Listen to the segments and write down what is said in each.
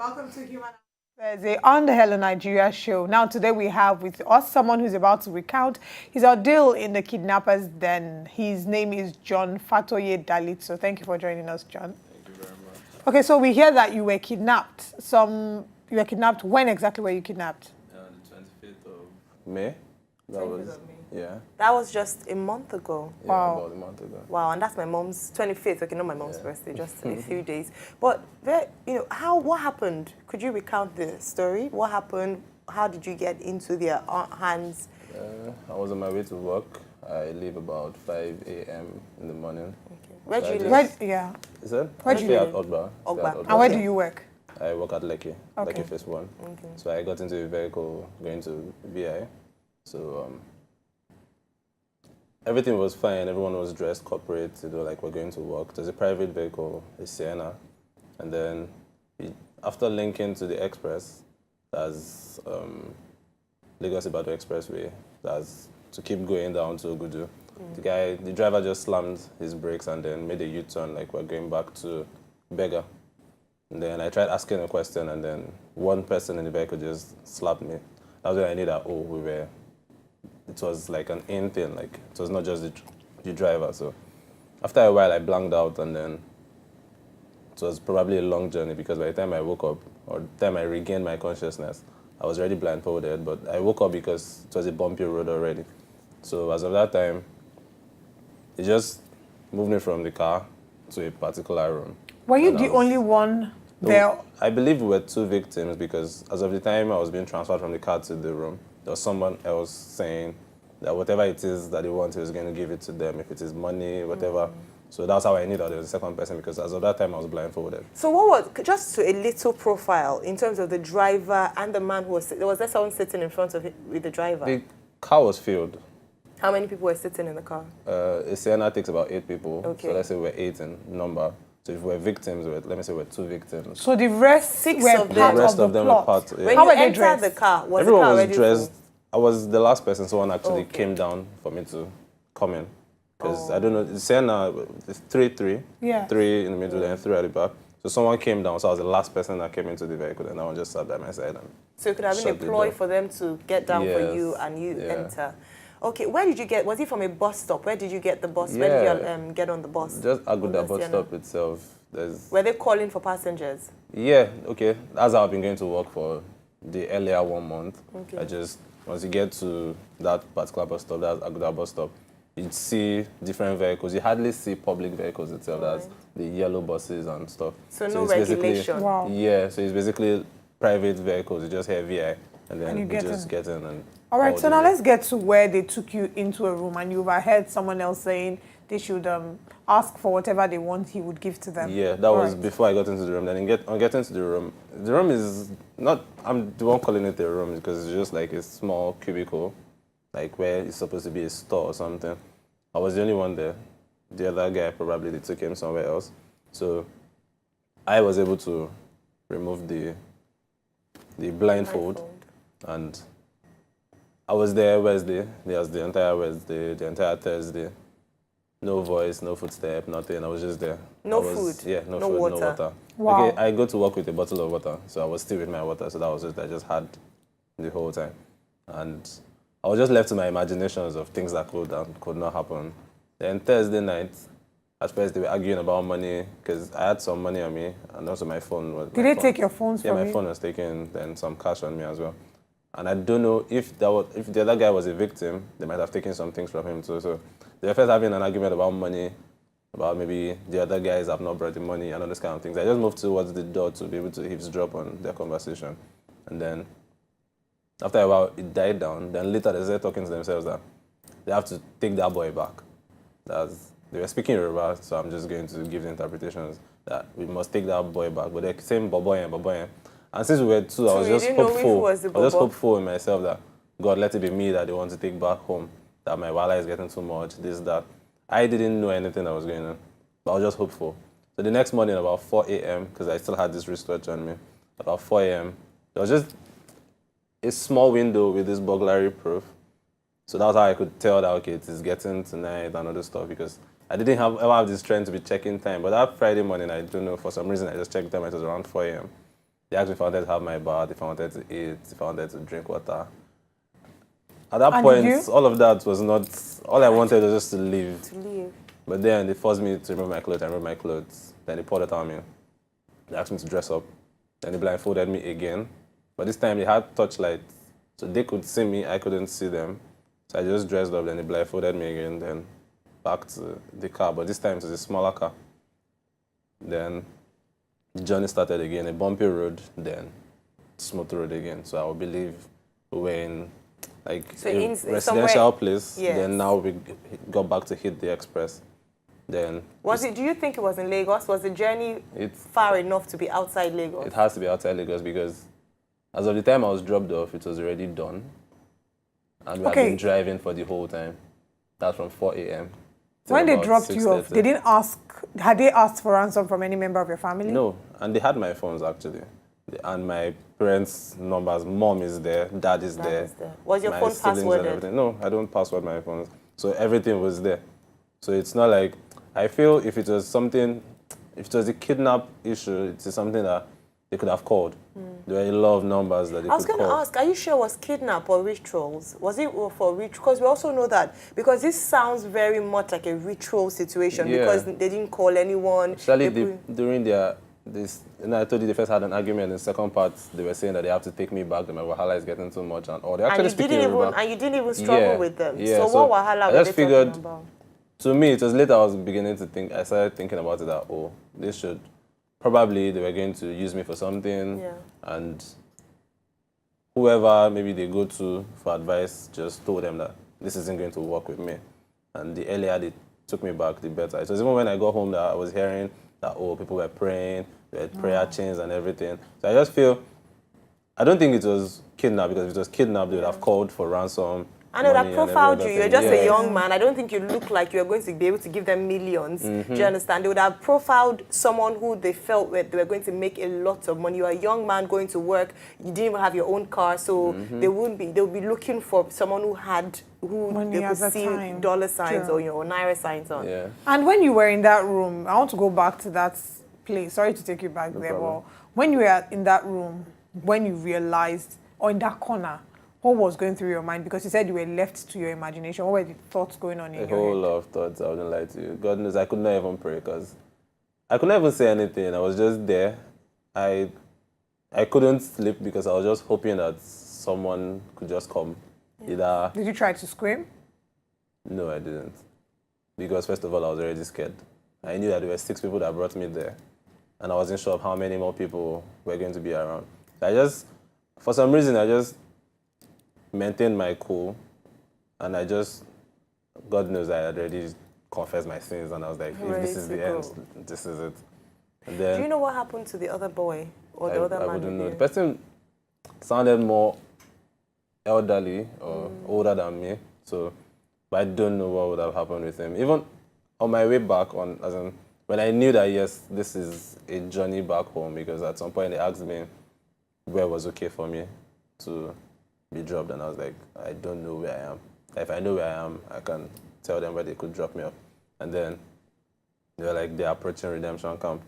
Welcome to Human Thursday on the Hello Nigeria show. Now, today we have with us someone who's about to recount his ordeal in the kidnappers' den. His name is John Fatoye Dalit. So thank you for joining us, John. Thank you very much. Okay, so we hear that you were kidnapped. You were kidnapped. When exactly were you kidnapped? The 25th of May. That 25th was, of May. yeah. That was just a month ago. Yeah, Wow. about a month ago. Wow, and that's my mom's 25th. Okay, not my mom's Yeah. birthday, just in a few days. But what happened? Could you recount the story? What happened? How did you get into their hands? I was on my way to work. I leave about 5 a.m. in the morning. Okay. Where do you live? Is that? Where do you Stay at live? Ogba. Ogba. Stay at And where do you work? I work at Lekki. Okay. Lekki Phase 1. Okay. So I got into a vehicle going to VI. So everything was fine. Everyone was dressed corporate. Like we're going to work. There's a private vehicle, a Sienna. And then after linking to the express, that's Lagos-Ibadan Expressway, that's to keep going down to Ogudu. The driver just slammed his brakes and then made a U-turn like we're going back to Bega. And then I tried asking a question and then one person in the vehicle just slapped me. That was when I knew that, it was like an in thing, like it was not just the driver. So after a while I blanked out and then it was probably a long journey because by the time I woke up or the time I regained my consciousness, I was already blindfolded, but I woke up because it was a bumpy road already. So as of that time, it just moved me from the car to a particular room. Were you the only one there? I believe we were two victims because as of the time I was being transferred from the car to the room, there was someone else saying that whatever it is that they want, he was going to give it to them, if it is money, whatever. So that's how I knew that there was a second person because as of that time I was blindfolded. So what was, just to a little profile in terms of the driver and the man who was there someone sitting in front of him with the driver? The car was filled. How many people were sitting in the car? A Sienna takes about 8 people. Okay. So let's say we're 8 in number. So if we're victims, let me say we're 2 victims. So the rest Six were of them. part The rest of of the them plot. were part. Yeah. When How you were they entered dressed? the car, was Everyone the car was already dressed. full? I was the last person someone actually Okay. came down for me to come in. Because I don't know, Sienna, it's 3-3. Yeah. 3 in the middle and 3 at the back. So someone came down, so I was the last person that came into the vehicle and I just sat by my side. And So it could have been a shut the ploy door. for them to get down for Yes. you and you Yeah. enter. Okay, where did you get, was it from a bus stop? Where did you get the bus? Where did you get on the bus? Just Aguda On the bus Sienna? stop itself. Were they calling for passengers? Yeah, okay. That's how I've been going to work for the earlier 1 month. Okay. Once you get to that particular bus stop, that's Aguda bus stop, you'd see different vehicles. You hardly see public vehicles itself. That's the yellow buses and stuff. So no it's basically- regulation. Wow. Yeah, so it's basically private vehicles. You just hear VI and then And you you get just in. get in. And All right, all so the now way. let's get to where they took you into a room and you overheard someone else saying they should ask for whatever they want, he would give to them. Yeah, that All was right. before I got into the room. Then on getting to the room is not, I'm the one calling it a room because it's just like a small cubicle, like where it's supposed to be a store or something. I was the only one there. The other guy probably they took him somewhere else. So I was able to remove the blindfold and I was there Wednesday. There was the entire Wednesday, the entire Thursday. No voice, no footstep, nothing. I was just there. No I was- food? Yeah, no No food, water? no water. Wow. Okay, I go to work with a bottle of water, so I was still with my water. So that was just I just had the whole time, and I was just left to my imaginations of things that could and could not happen. Then Thursday night, at first they were arguing about money because I had some money on me, and also my phone was. Did they take your phones Yeah, from my you? phone was taken, then some cash on me as well. And I don't know if if the other guy was a victim, they might have taken some things from him too. So they were first having an argument about money, about maybe the other guys have not brought the money and all those kind of things. I just moved towards the door to be able to eavesdrop on their conversation. And then after a while, it died down. Then later they started talking to themselves that they have to take that boy back. They were speaking Yoruba, so I'm just going to give the interpretations that we must take that boy back. But they're saying Boboyen, Boboyen. And since we were two, I was you just didn't know hopeful. who was the I was just Bobo? hopeful in myself that God, let it be me that they want to take back home. That my wala is getting too much, this, that. I didn't know anything that was going on, but I was just hopeful. So the next morning, about 4 a.m., because I still had this wristwatch on me, about 4 a.m., there was just a small window with this burglary proof. So that's how I could tell that, okay, it is getting tonight and other stuff, because I didn't ever have this trend to be checking time. But that Friday morning, I don't know, for some reason, I just checked time. It was around 4 a.m. They asked me if I wanted to have my bath, if I wanted to eat, if I wanted to drink water. At that And point, you? all of that was not, all I wanted was just to leave. To leave. But then they forced me to remove my clothes. I removed my clothes. Then they poured it on me. They asked me to dress up. Then they blindfolded me again. But this time they had touchlights. So they could see me, I couldn't see them. So I just dressed up, then they blindfolded me again, then back to the car. But this time it was a smaller car. Then the journey started again, a bumpy road, then smooth road again. So I would believe we were in like So a in residential somewhere- place. Yes. Then now we got back to hit the express. Then Do you think it was in Lagos? Was the journey it's far enough to be outside Lagos? it has to be outside Lagos because as of the time I was dropped off, it was already done. And we had Okay. been driving for the whole time. That's from 4 a.m. till When they about dropped you off, 6:30. they didn't ask, had they asked for ransom from any member of your family? No, and they had my phones actually. And my parents' numbers. Mom is there, dad is Dad there. is there. Was your my phone siblings and passworded? everything. No, I don't password my phones. So everything was there. So it's not like, I feel if it was something, if it was a kidnap issue, it's something that they could have called. There were a lot of numbers that they I was could going to call. ask, are you sure it was kidnap or rituals? Was it for ritual? Because we also know that, because this sounds very much like a ritual situation Yeah. because they didn't call anyone. Actually, They- during this, I told you they first had an argument. In the second part, they were saying that they have to take me back. That my wahala is getting too much, and all. They're actually speaking Yoruba. and you didn't even struggle Yeah, with them. yeah, So, so what wahala I were just they figured- talking about? To me, it was later I was beginning to think. I started thinking about it that this should probably they were going to use me for something, Yeah. and whoever maybe they go to for advice just told them that this isn't going to work with me. And the earlier they took me back, the better. It was even when I got home that I was hearing that people were praying, there were prayer chains and everything. So I just feel, I don't think it was kidnap, because if it was kidnap, they would have called for ransom. And they would have money and every profiled other you. You're thing. just a Yes. young man. I don't think you look like you're going to be able to give them millions. Mm-hmm. Do you understand? They would have profiled someone who they felt they were going to make a lot of money. You're a young man going to work. You didn't even have your own car, so Mm-hmm. they would be looking for someone who Money they could at that see time. dollar signs Sure. or naira signs on. Yeah. And when you were in that room, I want to go back to that place. Sorry to take you back there, problem. but when you were in that room, when you realized, or in that corner, what was going through your mind? Because you said you were left to your imagination. What were the thoughts going on in A your whole head? lot of thoughts, I wouldn't lie to you. God knows I could not even pray because I could not even say anything. I was just there. I couldn't sleep because I was just hoping that someone could just come. Either, Did you try to scream? no, I didn't. Because first of all, I was already scared. I knew that there were 6 people that brought me there. And I wasn't sure of how many more people were going to be around. For some reason, I just maintained my cool. And God knows I had already confessed my sins. And I was like, if Ready this is to the end, go. this is it. And Do then you know what happened to the other boy or the other I man? wouldn't with know. you? The person sounded more elderly or older than me. So, but I don't know what would have happened with him. Even on my way back, when I knew that, yes, this is a journey back home, because at some point they asked me where was okay for me to be dropped, and I was like, I don't know where I am. If I know where I am, I can tell them where they could drop me off. And then they were like, they're approaching redemption camp.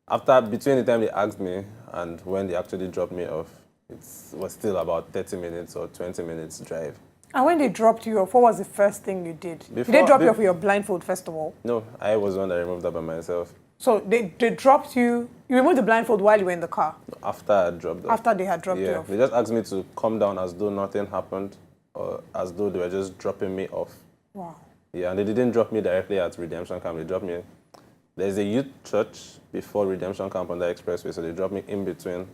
Between the time they asked me and when they actually dropped me off, it was still about 30 minutes or 20 minutes drive. And when they dropped you off, what was the first thing you did? Did they Before- drop you off with your blindfold, first of all? No, I was the one that removed that by myself. So they dropped you, you removed the blindfold while you were in the car, After I dropped off. after they had dropped you Yeah, off. they just asked me to come down as though nothing happened, or as though they were just dropping me off. Wow. Yeah, and they didn't drop me directly at Redemption Camp. They dropped me. There's a youth church before Redemption Camp on the expressway, so they dropped me in between.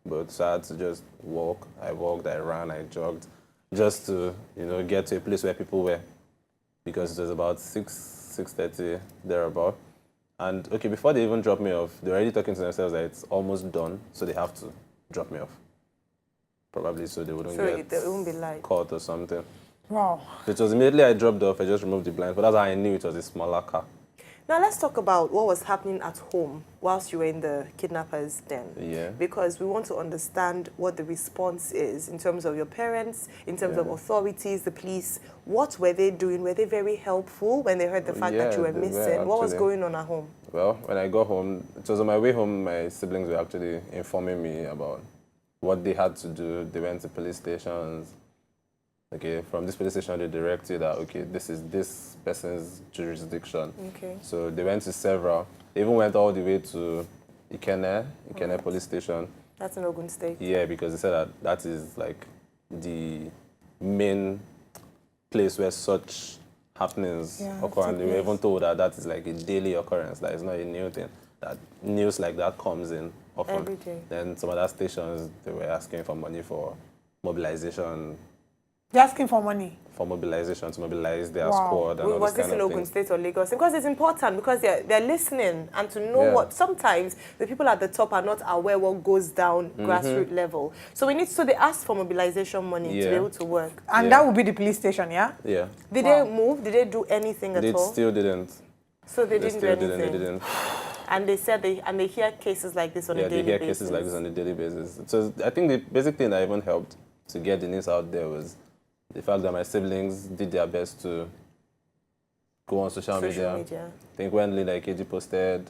But so I had to just walk. I walked, I ran, I jogged, just to get to a place where people were, because it was about 6:30 thereabout. And okay, before they even dropped me off, they were already talking to themselves that it's almost done, so they have to drop me off. Probably so they wouldn't So get it won't be like. caught or something. Wow. So it was immediately I dropped off, I just removed the blind, but that's how I knew it was a smaller car. Now let's talk about what was happening at home whilst you were in the kidnappers' den. Yeah. Because we want to understand what the response is in terms of your parents, in terms of authorities, the police. What were they doing? Were they very helpful when they heard the fact that you were missing? What was going on at home? Well, when I got home, it was on my way home, my siblings were actually informing me about what they had to do. They went to police stations. Okay, from this police station, they direct you that, okay, this is this person's jurisdiction. Okay. So they went to several. They even went all the way to Ikene police station. That's in Ogun State. Yeah, because they said that that is like the main place where such happenings occur. And they were even told that that is like a daily occurrence, that is not a new thing, that news like that comes in often. Every day. Then some other stations, they were asking for money for mobilization. They're asking for money? For mobilization, to mobilize their squad and all Was this this kind in of Ogun thing. State or Lagos? Because it's important, because they're listening and to know what, sometimes the people at the top are not aware what goes down grassroots level. So they asked for mobilization money to be able to work. And that would be the police station, yeah? Yeah. Did they move? Did they do anything at all? They still didn't. So they didn't do anything? They didn't. And they said they hear cases like this on a daily basis? Yeah, they hear cases like this on a daily basis. So I think the basic thing that even helped to get the news out there was the fact that my siblings did their best to go on social media. I think when Lina Ikeji posted,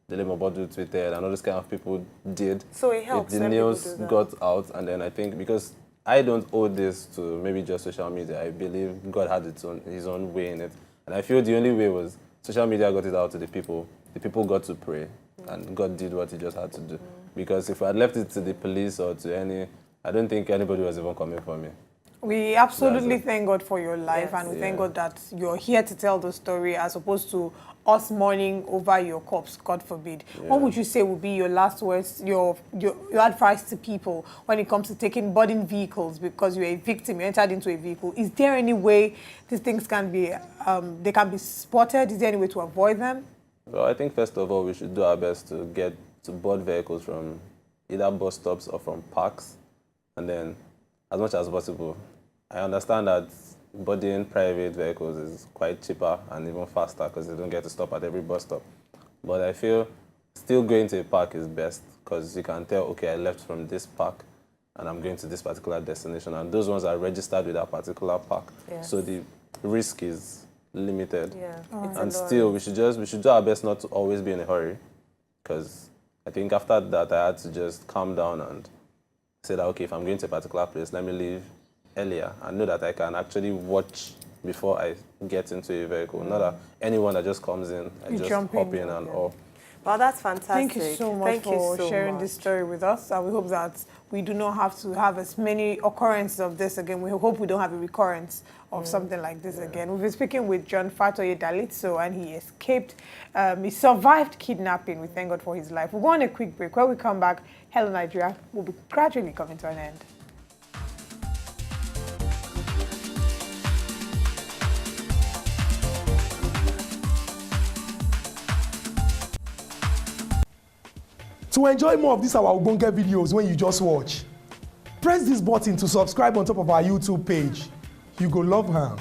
Dele Mobodu tweeted, and all those kind of people did. So it helps. The news got out, and then I think because I don't owe this to maybe just social media, I believe God had his own way in it. And I feel the only way was social media got it out to the people. The people got to pray, and God did what he just had to do. Because if I had left it to the police or to any, I don't think anybody was even coming for me. We absolutely thank God for your life, and we thank God that you're here to tell the story as opposed to us mourning over your corpse, God forbid. What would you say would be your last words, your advice to people when it comes to taking boarding vehicles because you're a victim, you entered into a vehicle? Is there any way these things can be, they can be spotted? Is there any way to avoid them? Well, I think first of all, we should do our best to get to board vehicles from either bus stops or from parks, and then as much as possible. I understand that boarding private vehicles is quite cheaper and even faster because they don't get to stop at every bus stop. But I feel still going to a park is best because you can tell, okay, I left from this park and I'm going to this particular destination. And those ones are registered with that particular park. Yes. So the risk is limited. Yeah. And still, we should do our best not to always be in a hurry, because I think after that I had to just calm down and say that, okay, if I'm going to a particular place, let me leave earlier and know that I can actually watch before I get into a vehicle. Not that anyone that just comes in, I just hop in and all. Well, that's fantastic. Thank you so much for sharing this story with us. And we hope that we do not have to have as many occurrences of this again. We hope we don't have a recurrence of something like this again. We've been speaking with John Fatoye Dalitso, and he escaped. He survived kidnapping. We thank God for his life. We'll go on a quick break. When we come back, Hello Nigeria will be gradually coming to an end. To enjoy more of these our Ogbonge videos when you just watch, press this button to subscribe on top of our YouTube page. You go love am.